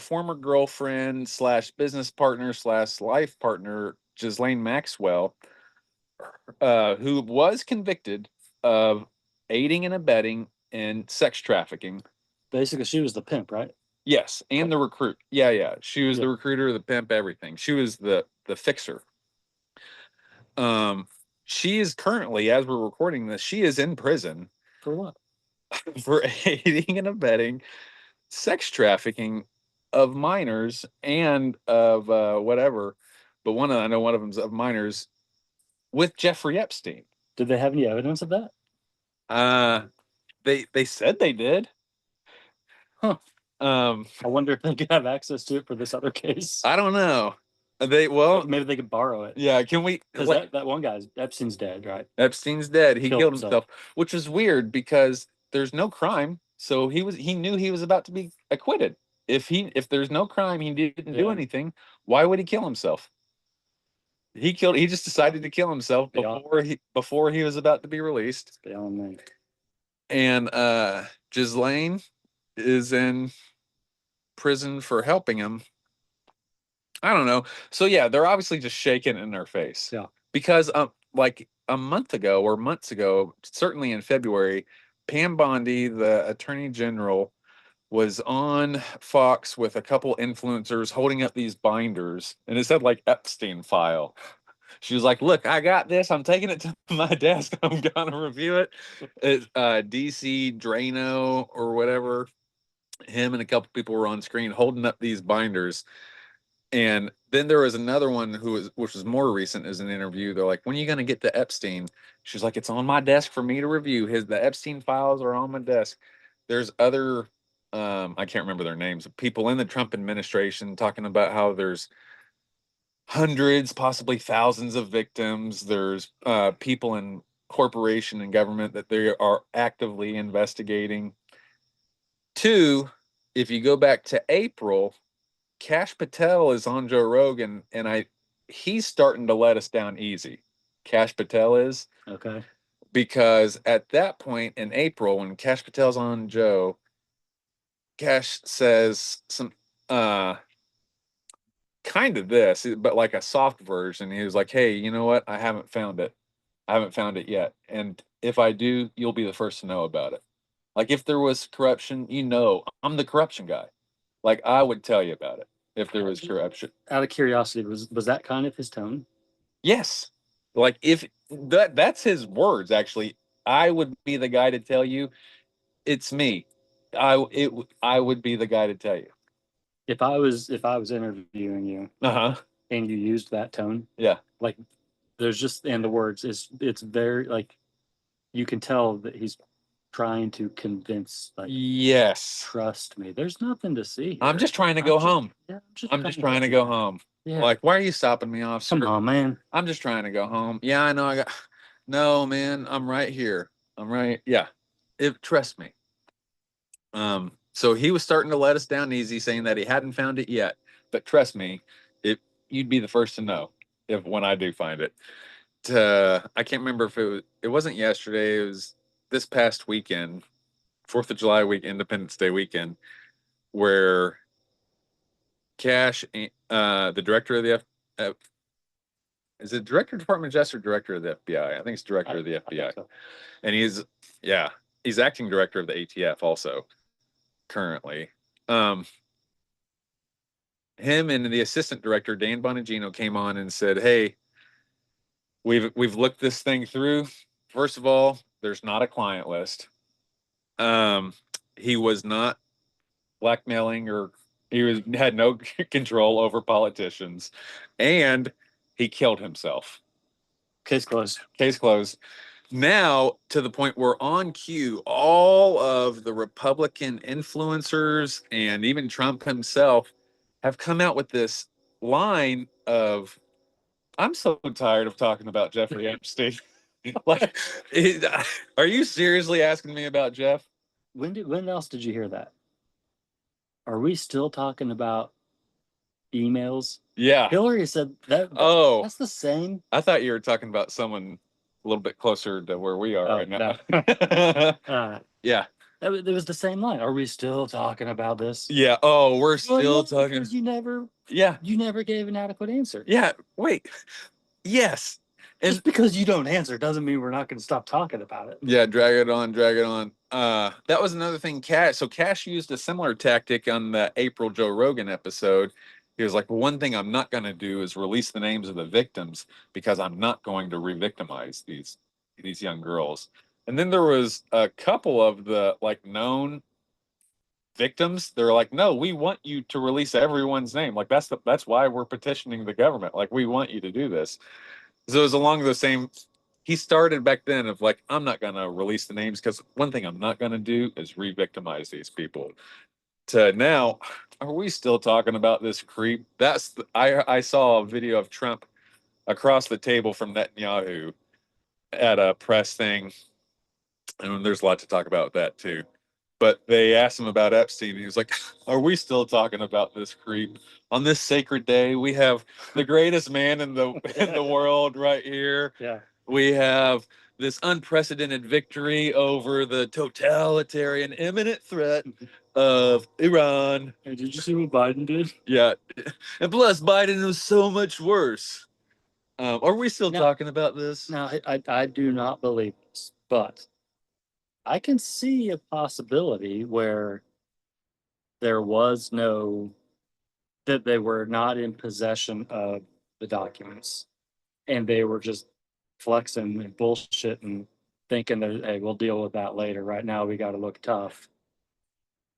former girlfriend slash business partner slash life partner, Ghislaine Maxwell, who was convicted of aiding and abetting and sex trafficking. Basically, she was the pimp, right? Yes, and the recruit. Yeah, yeah. She was Yeah. the recruiter, the pimp, everything. She was the fixer. She is currently, as we're recording this, she is in prison For what? for aiding and abetting sex trafficking of minors and of whatever. But I know one of them's of minors with Jeffrey Epstein. Did they have any evidence of that? They said they did. Huh. I wonder if they could have access to it for this other case. I don't know. Maybe they could borrow it. Yeah, can we? Because that one guy's Epstein's dead, right? Epstein's dead. He killed himself, which is weird because there's no crime. So he knew he was about to be acquitted. If there's no crime, he didn't do anything. Why would he kill himself? He just decided to kill himself before he was about to be released. Beyond me. And Ghislaine is in prison for helping him. I don't know. So yeah, they're obviously just shaking in their face. Yeah. Because like a month ago or months ago, certainly in February, Pam Bondi, the Attorney General, was on Fox with a couple influencers holding up these binders, and it said like Epstein file. She was like, "Look, I got this. I'm taking it to my desk. I'm gonna review it." It's DC Drano or whatever. Him and a couple people were on screen holding up these binders. And then there was another one which was more recent as an interview. They're like, "When are you going to get to Epstein?" She's like, "It's on my desk for me to review. The Epstein files are on my desk." There's other, I can't remember their names, people in the Trump administration talking about how there's hundreds, possibly thousands of victims. There's people in corporation and government that they are actively investigating. Two, if you go back to April, Kash Patel is on Joe Rogan, and he's starting to let us down easy. Kash Patel is. Okay. Because at that point in April, when Kash Patel's on Joe, Kash says some kind of this, but like a soft version. He was like, "Hey, you know what? I haven't found it. I haven't found it yet. And if I do, you'll be the first to know about it. Like if there was corruption, I'm the corruption guy. Like I would tell you about it if there was corruption." Out of curiosity, was that kind of his tone? Yes. Like if that's his words actually. I would be the guy to tell you it's me. I would be the guy to tell you. If I was interviewing you, and you used that tone, yeah, like there's just and the words it's very like you can tell that he's trying to convince, like, yes, trust me, there's nothing to see here. I'm just trying to go home. Yeah, I'm just trying to go home. Yeah. Like, why are you stopping me, officer? Come on, man. I'm just trying to go home. Yeah, I know. No, man. I'm right here. I'm right. Yeah. Trust me. So he was starting to let us down easy, saying that he hadn't found it yet. But trust me, you'd be the first to know if when I do find it. I can't remember if it wasn't yesterday. It was this past weekend, 4th of July week, Independence Day weekend, where Cash, the director of the is it director of Department of Justice or director of the FBI? I think it's director of the FBI, so. and he's acting director of the ATF also currently. Um, Him and the assistant director Dan Bonagino came on and said, "Hey, we've looked this thing through. First of all, there's not a client list. Um, he was not blackmailing or had no control over politicians, and he killed himself. Case closed. Case closed." Now, to the point where on cue, all of the Republican influencers and even Trump himself have come out with this line of, "I'm so tired of talking about Jeffrey Epstein." Like, are you seriously asking me about Jeff? When else did you hear that? Are we still talking about emails? Yeah. Hillary said that. Oh, That's the same. I thought you were talking about someone a little bit closer to where we are Oh, right now. no. Yeah. That was the same line. Are we still talking about this? Yeah. Oh, we're Well, still yeah, talking. because you never Yeah. gave an adequate answer. Yeah. Wait. Yes. And Just because you don't answer doesn't mean we're not going to stop talking about it. yeah, drag it on, drag it on. That was another thing. Cash used a similar tactic on the April Joe Rogan episode. He was like, "Well, one thing I'm not going to do is release the names of the victims because I'm not going to re-victimize these young girls." And then there was a couple of the like known victims. They're like, "No, we want you to release everyone's name. Like that's why we're petitioning the government. Like we want you to do this." So it was along the same. He started back then of like, "I'm not gonna release the names because one thing I'm not gonna do is re-victimize these people." To now, are we still talking about this creep? I saw a video of Trump across the table from Netanyahu at a press thing, and there's a lot to talk about that too. But they asked him about Epstein, and he was like, "Are we still talking about this creep on this sacred day? We have the greatest man in the world right here. Yeah. We have this unprecedented victory over the totalitarian imminent threat of Iran." Hey, did you see what Biden did? Yeah, and plus Biden was so much worse. Are we still talking about this? Now, I do not believe this, but I can see a possibility where there was that they were not in possession of the documents and they were just flexing and bullshit and thinking that, hey, we'll deal with that later. Right now, we got to look tough.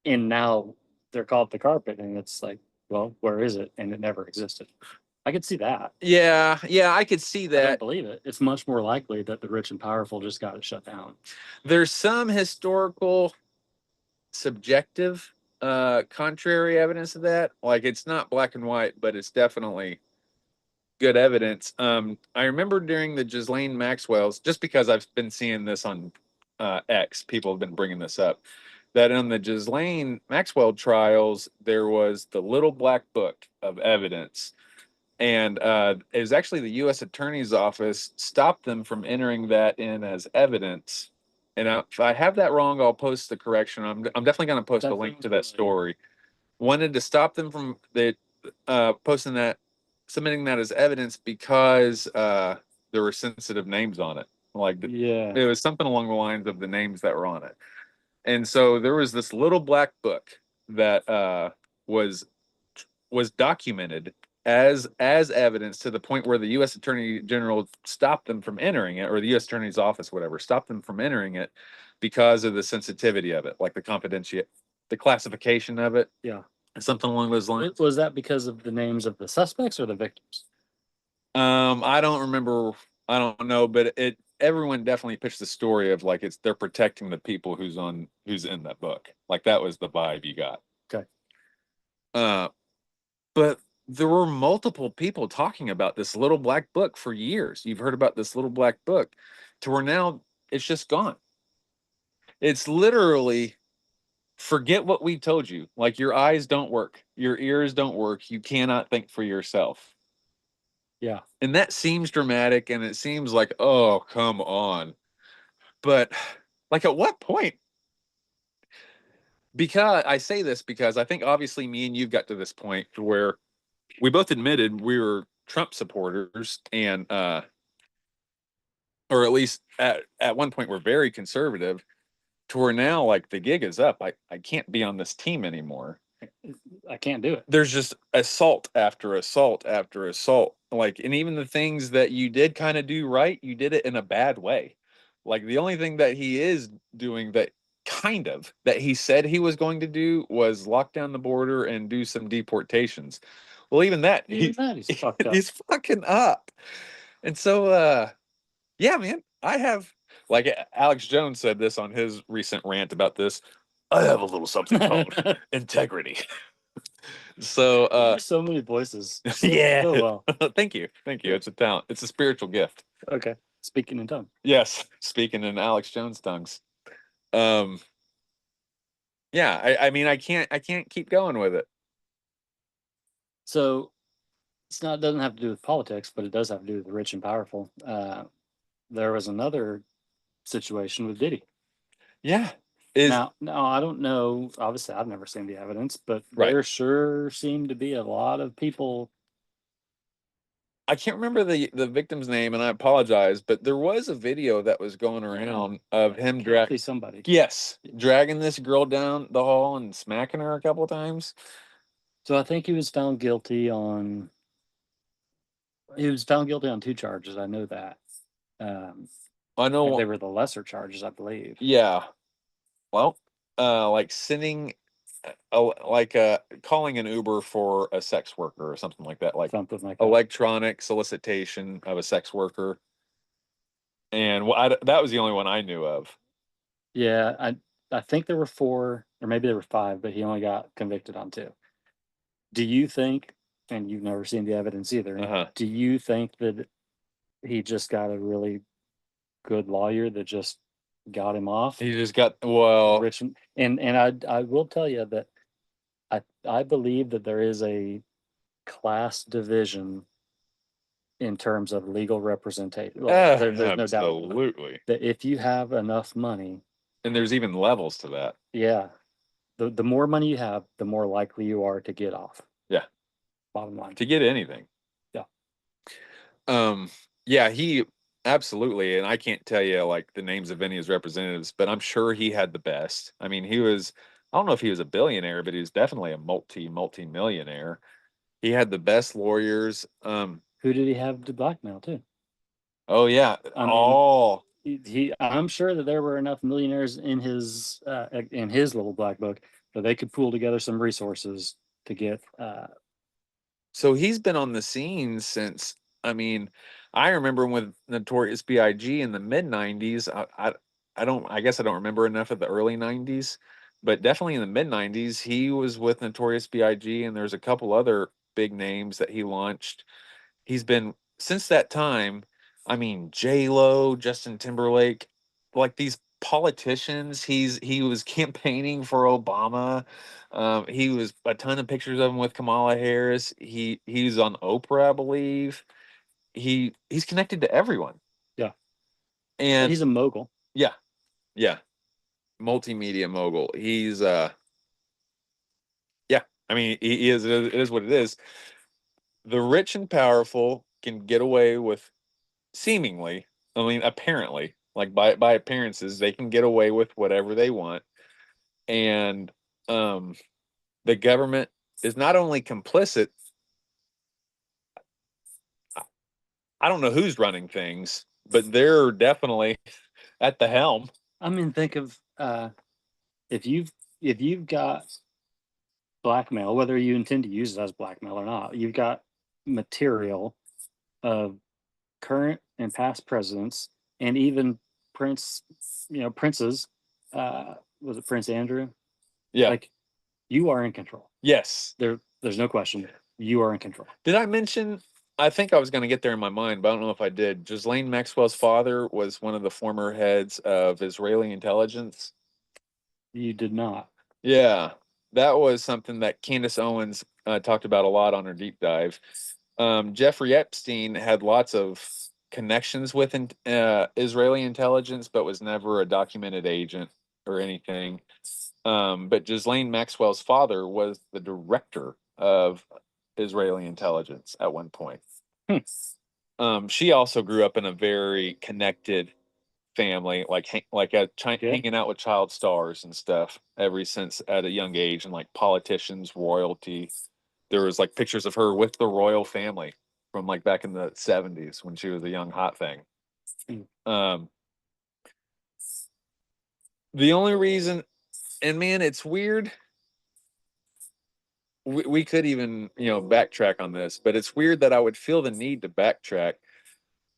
And now they're called the carpet, and it's like, well, where is it? And it never existed. I could see that. Yeah, I could see I don't that. believe it. It's much more likely that the rich and powerful just got it shut down. There's some historical subjective contrary evidence of that. Like it's not black and white, but it's definitely good evidence. I remember during the Ghislaine Maxwell's, just because I've been seeing this on X, people have been bringing this up, that on the Ghislaine Maxwell trials, there was the little black book of evidence. And it was actually the U.S. Attorney's Office stopped them from entering that in as evidence. And if I have that wrong, I'll post the correction. I'm definitely going to post a link to that story. Wanted to stop them from posting that, submitting that as evidence because there were sensitive names on it. Like it was something along the lines of the names that were on it. And so there was this little black book that was documented as evidence to the point where the U.S. Attorney General stopped them from entering it, or the U.S. Attorney's Office, whatever, stopped them from entering it because of the sensitivity of it, like the confidentiality, the classification of it. Yeah. Something along those lines. Was that because of the names of the suspects or the victims? I don't remember. I don't know, but everyone definitely pitched the story of like they're protecting the people who's in that book. Like that was the vibe you got. Okay. But there were multiple people talking about this little black book for years. You've heard about this little black book to where now it's just gone. It's literally forget what we told you. Like, your eyes don't work, your ears don't work. You cannot think for yourself. Yeah. And that seems dramatic, and it seems like, oh, come on. But like, at what point? Because I say this because I think obviously me and you've got to this point where we both admitted we were Trump supporters, and or at least at one point we're very conservative, to where now, like, the gig is up. I can't be on this team anymore. I can't do it. There's just assault after assault after assault. Like, and even the things that you did kind of do right, you did it in a bad way. Like, the only thing that he is doing that kind of that he said he was going to do was lock down the border and do some deportations. Well, even that, Even that he's fucked up. he's fucking up. And so yeah, man, I have, like, Alex Jones said this on his recent rant about this. I have a little something called integrity. So You do so many voices. yeah. So well. Thank you. Thank you. It's a talent. It's a spiritual gift. Okay. Speaking in tongue. Yes. Speaking in Alex Jones tongues. Um yeah, I mean, I can't keep going with it. So it's not doesn't have to do with politics, but it does have to do with the rich and powerful. There was another situation with Diddy. Yeah. Is Now I don't know. Obviously, I've never seen the evidence, but right. there sure seem to be a lot of people. I can't remember the victim's name, and I apologize, but there was a video that was going around of him Kathy somebody. yes, dragging this girl down the hall and smacking her a couple times. So I think he was found guilty on. He was found guilty on 2 charges. I know that. I And know. they were the lesser charges, I believe. Yeah. Well, like sending, like calling an Uber for a sex worker or something like that, like Something like that. electronic solicitation of a sex worker. And that was the only one I knew of. Yeah, I think there were 4, or maybe there were 5, but he only got convicted on 2. Do you think, and you've never seen the evidence either, Uh-huh. do you think that he just got a really good lawyer that just got him off? He just got, well, Rich and I will tell you that I believe that there is a class division in terms of legal representation. Well, there's no doubt absolutely. that if you have enough money, And there's even levels to that. yeah, the more money you have, the more likely you are to get off. Yeah. Bottom line. To get anything. Yeah. Yeah, he absolutely, and I can't tell you like the names of any of his representatives, but I'm sure he had the best. I mean, he was, I don't know if he was a billionaire, but he was definitely a multi-millionaire. He had the best lawyers. Who did he have to blackmail too? Oh yeah. I mean, I'm sure that there were enough millionaires in his little black book that they could pool together some resources to get. So he's been on the scene since, I mean, I remember with Notorious B.I.G. in the mid 90s. I guess I don't remember enough of the early 90s, but definitely in the mid 90s, he was with Notorious B.I.G. and there's a couple other big names that he launched. He's been since that time. I mean, J Lo, Justin Timberlake, like these politicians. He was campaigning for Obama. He was a ton of pictures of him with Kamala Harris. He's on Oprah, I believe. He's connected to everyone. Yeah, And he's a mogul. yeah, yeah, multimedia mogul. He's yeah. I mean, he is. It is what it is. The rich and powerful can get away with seemingly. I mean, apparently, like by appearances, they can get away with whatever they want, and um, the government is not only complicit. I don't know who's running things, but they're definitely at the helm. I mean, think of if you've got blackmail, whether you intend to use it as blackmail or not, you've got material of current and past presidents, and even princes. Was it Prince Andrew? Yeah. Like, you are in control. Yes. There's no question. You are in control. Did I mention? I think I was going to get there in my mind, but I don't know if I did. Ghislaine Maxwell's father was one of the former heads of Israeli intelligence. You did not. Yeah, that was something that Candace Owens talked about a lot on her deep dive. Jeffrey Epstein had lots of connections with Israeli intelligence, but was never a documented agent or anything. But Ghislaine Maxwell's father was the director of Israeli intelligence at one point. Hmm. She also grew up in a very connected family, like Yeah. hanging out with child stars and stuff ever since at a young age, and like politicians, royalty. There was like pictures of her with the royal family from like back in the 70s when she was a young hot thing. Hmm. Um, the only reason, and man, it's weird. We could even, backtrack on this, but it's weird that I would feel the need to backtrack.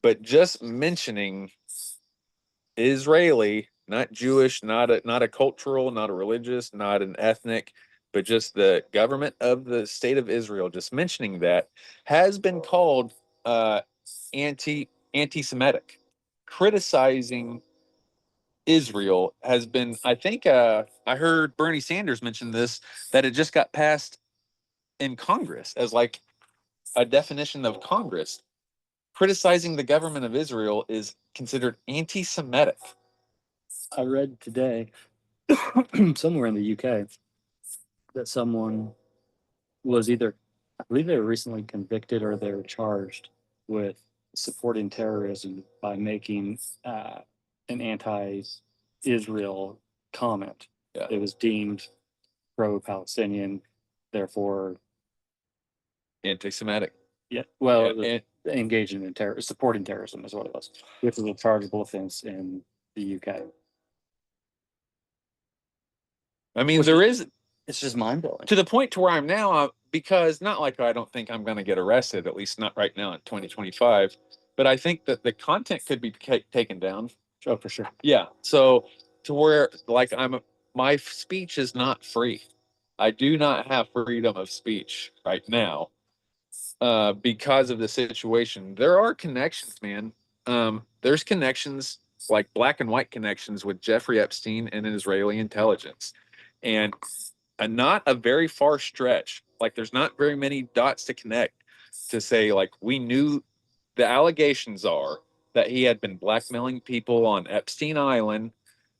But just mentioning Israeli, not Jewish, not a cultural, not a religious, not an ethnic, but just the government of the state of Israel. Just mentioning that has been called uh, anti-Semitic. Criticizing Israel has been. I think I heard Bernie Sanders mention this, that it just got passed in Congress as like a definition of Congress. Criticizing the government of Israel is considered anti-Semitic. I read today somewhere in the UK that someone was either, I believe they were recently convicted or they were charged with supporting terrorism by making an anti-Israel comment. Yeah. It was deemed pro-Palestinian, therefore, Anti-Semitic. yeah. Well, Yeah, it was engaging in terror, supporting terrorism is what it was, which is a chargeable offense in the UK. I mean, Which there is it's just mind blowing. to the point to where I'm now, because not like I don't think I'm going to get arrested, at least not right now in 2025, but I think that the content could be taken down. Oh, for sure. Yeah. So to where like my speech is not free. I do not have freedom of speech right now because of the situation. There are connections, man. There's connections, like black and white connections with Jeffrey Epstein and Israeli intelligence. And not a very far stretch. Like there's not very many dots to connect to say like we knew the allegations are that he had been blackmailing people on Epstein Island,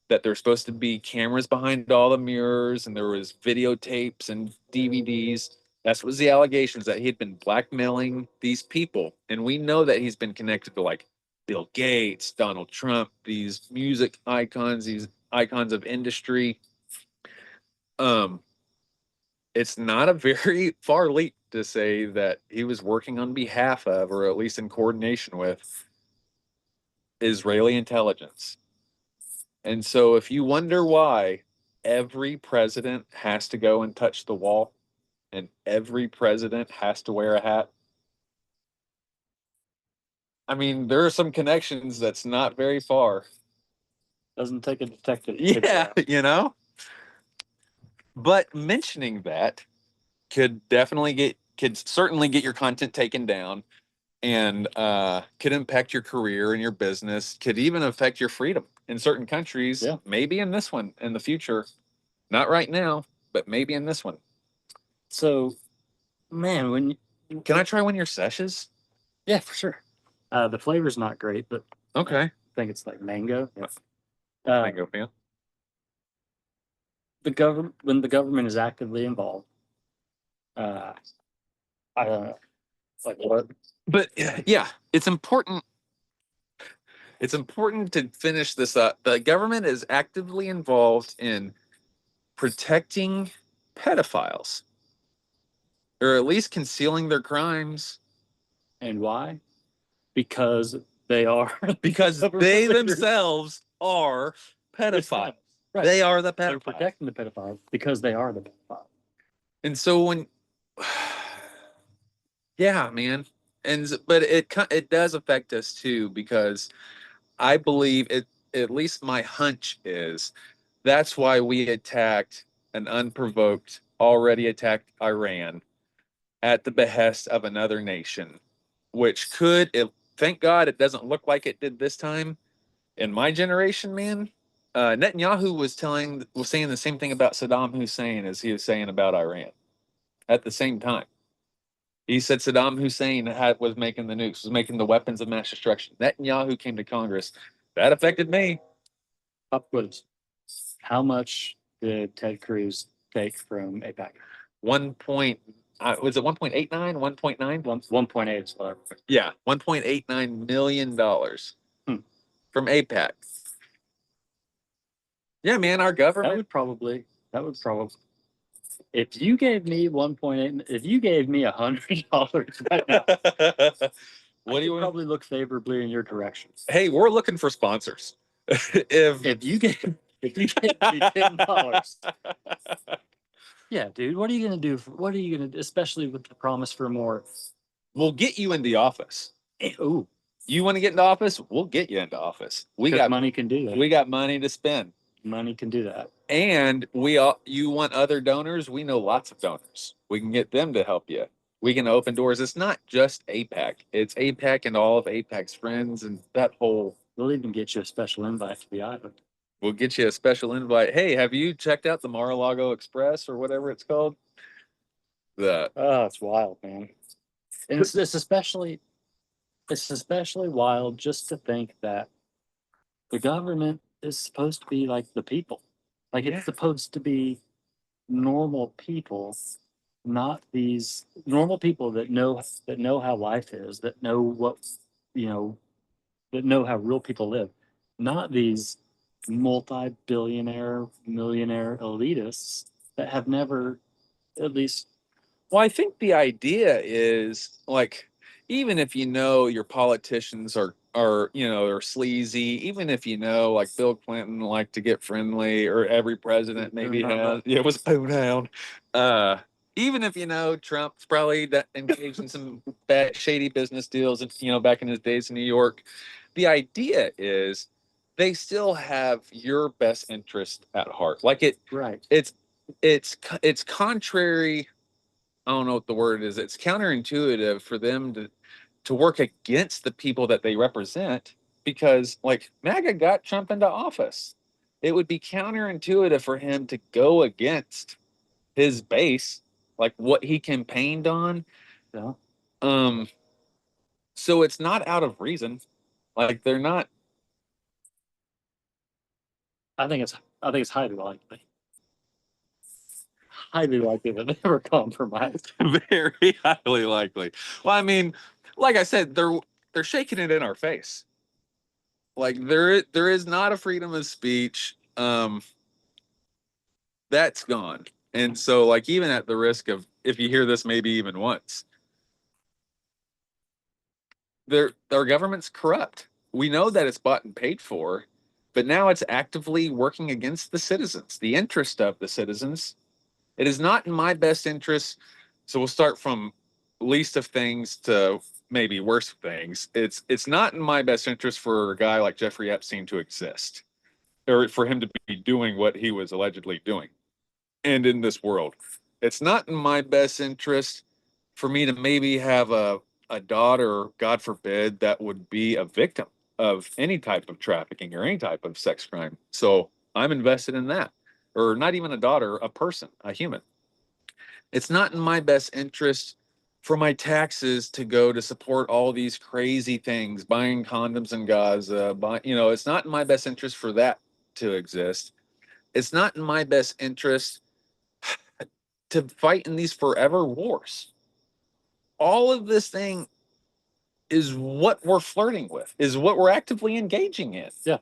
that there's supposed to be cameras behind all the mirrors and there was videotapes and DVDs. That's was the allegations, that he had been blackmailing these people. And we know that he's been connected to like Bill Gates, Donald Trump, these music icons, these icons of industry. Um, it's not a very far leap to say that he was working on behalf of, or at least in coordination with, Israeli intelligence. And so if you wonder why every president has to go and touch the wall and every president has to wear a hat, I mean, there are some connections that's not very far. Doesn't take a detective. Yeah, But mentioning that could certainly get your content taken down, and could impact your career and your business, could even affect your freedom in certain countries. Yeah. Maybe in this one in the future. Not right now, but maybe in this one. So, man, Can I try one of your sessions? yeah, for sure. The flavor's not great, but Okay. I think it's like mango. Yeah. Mango fan. When the government is actively involved, uh, I don't know. It's like what? But yeah, it's important. It's important to finish this up. The government is actively involved in protecting pedophiles, or at least concealing their crimes. And why? Because they are Because they themselves are pedophiles. Right. They are the They're pedophiles. protecting the pedophiles because they are the pedophiles. And so when, yeah, man, but it does affect us too, because I believe it. At least my hunch is that's why we attacked an unprovoked, already attacked Iran at the behest of another nation, which thank God it doesn't look like it did this time. In my generation, man, Netanyahu was saying the same thing about Saddam Hussein as he was saying about Iran at the same time. He said Saddam Hussein was making the nukes, was making the weapons of mass destruction. Netanyahu came to Congress. That affected me. Pop quiz. How much did Ted Cruz take from APAC? Was it 1.89, 1.9? 1.8 is what I remember. Yeah, $1.89 million Hmm. from APAC. Yeah, man, our government. That would probably, if you gave me 1.8, if you gave me $100 right now, What do you want? Probably look favorably in your direction. Hey, we're looking for sponsors. If you gave me $10, yeah, dude, what are you gonna do? What are you gonna do? Especially with the promise for more. We'll get you into office. Ooh, You want to get into office? We'll get you into office. money can do that. We got money to spend. Money can do that. And you want other donors? We know lots of donors. We can get them to help you. We can open doors. It's not just APAC. It's APAC and all of APAC's friends and that whole. We'll even get you a special invite to the island. We'll get you a special invite. Hey, have you checked out the Mar-a-Lago Express or whatever it's called? It's wild, man. And it's especially wild just to think that the government is supposed to be like the people. Like Yeah. it's supposed to be normal people, not these normal people that know how life is, that know what you know, that know how real people live, not these multi-billionaire, millionaire elitists that have never, at least. Well, I think the idea is like, even if you know your politicians are sleazy, even if you know like Bill Clinton liked to get friendly, or every president maybe has, yeah, it was poo down. Even if you know Trump's probably engaged in some bad, shady business deals, and back in his days in New York, the idea is they still have your best interest at heart. Like Right. It's contrary. I don't know what the word is. It's counterintuitive for them to work against the people that they represent, because like MAGA got Trump into office. It would be counterintuitive for him to go against his base, like what he campaigned on. Yeah. So it's not out of reason. Like they're not. I think it's highly likely. Highly likely that they were compromised. Very highly likely. Well, I mean, like I said, they're shaking it in our face. Like there is not a freedom of speech. That's gone. And so, like, even at the risk of, if you hear this maybe even once, our government's corrupt. We know that it's bought and paid for, but now it's actively working against the citizens, the interest of the citizens. It is not in my best interest. So we'll start from least of things to maybe worse things. It's not in my best interest for a guy like Jeffrey Epstein to exist, or for him to be doing what he was allegedly doing. And in this world, it's not in my best interest for me to maybe have a daughter, God forbid, that would be a victim of any type of trafficking or any type of sex crime. So I'm invested in that. Or not even a daughter, a person, a human. It's not in my best interest for my taxes to go to support all these crazy things, buying condoms in Gaza. It's not in my best interest for that to exist. It's not in my best interest to fight in these forever wars. All of this thing is what we're flirting with, is what we're actively engaging in. Yeah.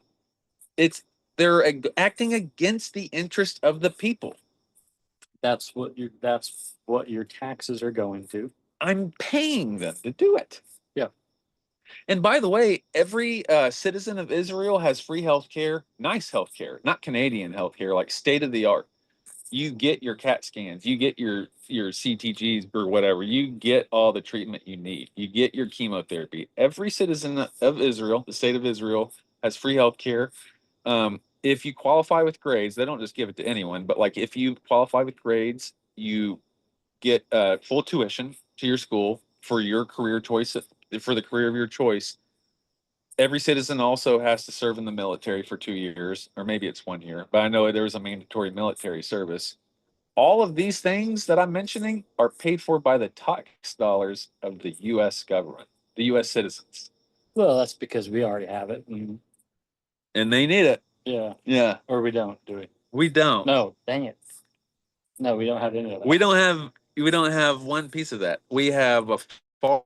They're acting against the interest of the people. That's what your taxes are going to. I'm paying them to do it. Yeah. And by the way, every citizen of Israel has free healthcare, nice healthcare, not Canadian healthcare, like state of the art. You get your CAT scans, you get your CTGs or whatever, you get all the treatment you need, you get your chemotherapy. Every citizen of Israel, the state of Israel, has free healthcare. If you qualify with grades, they don't just give it to anyone, but like if you qualify with grades, you get full tuition to your school for your career choice, for the career of your choice. Every citizen also has to serve in the military for 2 years, or maybe it's 1 year, but I know there was a mandatory military service. All of these things that I'm mentioning are paid for by the tax dollars of the U.S. government, the U.S. citizens, Well, that's because we already have it. and they need it. Yeah. Yeah, Or we don't, do we? we don't. No, dang it. No, we don't have any of that. We don't have one piece of that. We have a far